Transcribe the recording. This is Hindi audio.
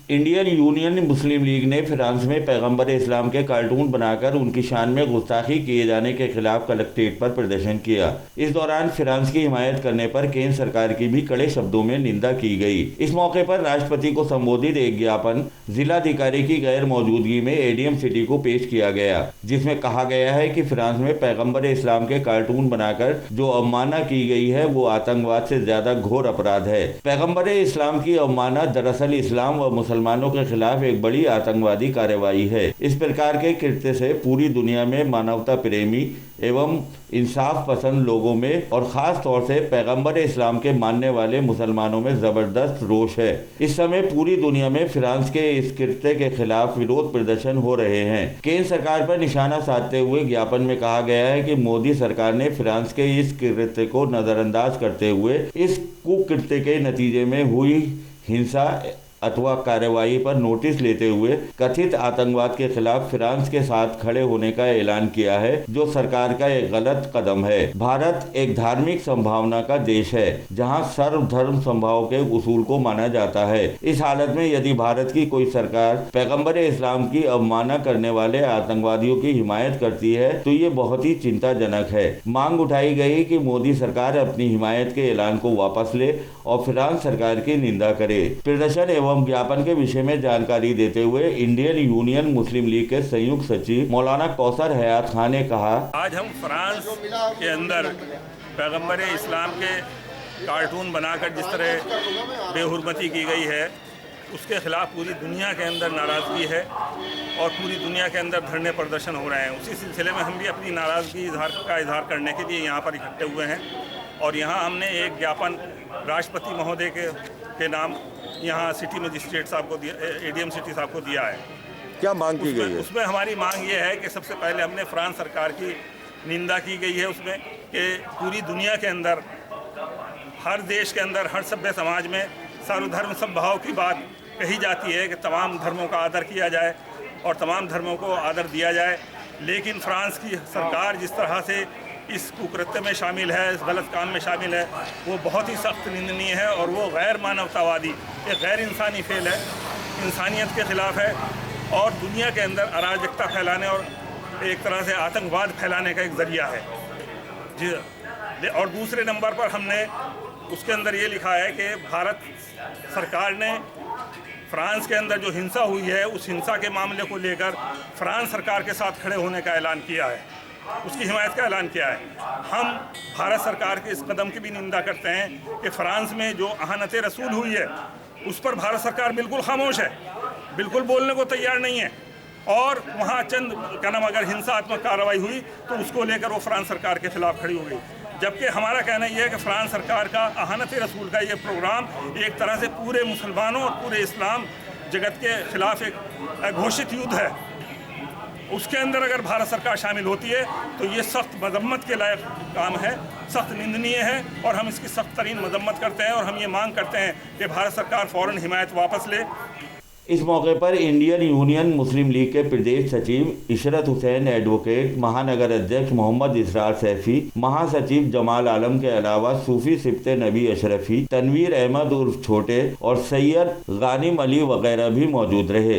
इंडियन यूनियन मुस्लिम लीग ने फ्रांस में पैगंबर इस्लाम के कार्टून बनाकर उनकी शान में गुस्ताखी किए जाने के खिलाफ कलेक्ट्रेट पर प्रदर्शन किया। इस दौरान फ्रांस की हिमायत करने पर केंद्र सरकार की भी कड़े शब्दों में निंदा की गई। इस मौके पर राष्ट्रपति को संबोधित एक ज्ञापन जिलाधिकारी की गैर मौजूदगी में एडीएम सिटी को पेश किया गया, जिसमें कहा गया है कि फ्रांस में पैगंबर इस्लाम के कार्टून बनाकर जो अवमानना की गई है वो आतंकवाद से ज्यादा घोर अपराध है। पैगंबर इस्लाम की अवमानना दरअसल इस्लाम व मुसलमानों के खिलाफ एक बड़ी आतंकवादी कार्रवाई है। इस प्रकार के कृत्य से पूरी दुनिया में मानवता प्रेमी एवं इंसाफ पसंद लोगों में और खास तौर से पैगंबर इस्लाम के मानने वाले मुसलमानों में जबरदस्त रोष है। इस समय पूरी दुनिया में फ्रांस के इस कृत्य के खिलाफ विरोध प्रदर्शन हो रहे हैं। केंद्र सरकार पर निशाना साधते हुए ज्ञापन में कहा गया है कि मोदी सरकार ने फ्रांस के इस कृत्य को नजरअंदाज करते हुए इस कुकृत्य के नतीजे में हुई हिंसा अथवा कार्रवाई पर नोटिस लेते हुए कथित आतंकवाद के खिलाफ फ्रांस के साथ खड़े होने का ऐलान किया है, जो सरकार का एक गलत कदम है। भारत एक धार्मिक संभावना का देश है, जहां सर्वधर्म समभाव के उसूल को माना जाता है। इस हालत में यदि भारत की कोई सरकार पैगंबर इस्लाम की अवमानना करने वाले आतंकवादियों की हिमायत करती है तो ये बहुत ही चिंताजनक है। मांग उठाई गई कि मोदी सरकार अपनी हिमायत के ऐलान को वापस ले और फ्रांस सरकार की निंदा करे। प्रदर्शन एवं ज्ञापन के विषय में जानकारी देते हुए इंडियन यूनियन मुस्लिम लीग के संयुक्त सचिव मौलाना कौसर हयात खान ने कहा, आज हम फ्रांस के अंदर पैगंबर इस्लाम के कार्टून बनाकर जिस तरह बेहुरमती की गई है उसके खिलाफ पूरी दुनिया के अंदर नाराज़गी है और पूरी दुनिया के अंदर धरने प्रदर्शन हो रहे हैं। उसी सिलसिले में हम भी अपनी नाराज़गी का इजहार करने के लिए यहाँ पर इकट्ठे हुए हैं और यहाँ हमने एक ज्ञापन राष्ट्रपति महोदय के नाम यहाँ सिटी मजिस्ट्रेट साहब को दिया, एडीएम सिटी साहब को दिया है। क्या मांग की गई है? उसमें हमारी मांग ये है कि सबसे पहले हमने फ्रांस सरकार की निंदा की गई है उसमें कि पूरी दुनिया के अंदर, हर देश के अंदर, हर सभ्य समाज में सर्वधर्म समभाव की बात कही जाती है कि तमाम धर्मों का आदर किया जाए और तमाम धर्मों को आदर दिया जाए। लेकिन फ्रांस की सरकार जिस तरह से इस कुकृत्य में शामिल है, इस गलत काम में शामिल है, वो बहुत ही सख्त निंदनीय है और वो गैर मानवतावादी, एक गैर इंसानी फेल है, इंसानियत के खिलाफ है और दुनिया के अंदर अराजकता फैलाने और एक तरह से आतंकवाद फैलाने का एक ज़रिया है जी। और दूसरे नंबर पर हमने उसके अंदर ये लिखा है कि भारत सरकार ने फ्रांस के अंदर जो हिंसा हुई है उस हिंसा के मामले को लेकर फ्रांस सरकार के साथ खड़े होने का ऐलान किया है, उसकी हिमायत का ऐलान किया है। हम भारत सरकार के इस कदम की भी निंदा करते हैं कि फ्रांस में जो अहानत रसूल हुई है उस पर भारत सरकार बिल्कुल खामोश है, बिल्कुल बोलने को तैयार नहीं है और वहाँ चंद क्या नाम अगर हिंसात्मक कार्रवाई हुई तो उसको लेकर वो फ्रांस सरकार के खिलाफ खड़ी हो गई। जबकि हमारा कहना यह है कि फ्रांस सरकार का अहानत रसूल का ये प्रोग्राम एक तरह से पूरे मुसलमानों और पूरे इस्लाम जगत के खिलाफ एक घोषित युद्ध है। उसके अंदर अगर भारत सरकार शामिल होती है तो ये सख्त मजम्मत के लायक काम है, सख्त निंदनीय है और हम इसकी सख्त तरीन मजम्मत करते हैं और हम ये मांग करते हैं कि भारत सरकार फ़ौरन हिमायत वापस ले। इस मौके पर इंडियन यूनियन मुस्लिम लीग के प्रदेश सचिव इशरत हुसैन एडवोकेट, महानगर अध्यक्ष मोहम्मद इसरार सैफी, महासचिव जमाल आलम के अलावा सूफी सिफ्ते नबी अशरफी, तनवीर अहमद उर्फ छोटे और सैयद गानिम अली वगैरह भी मौजूद रहे।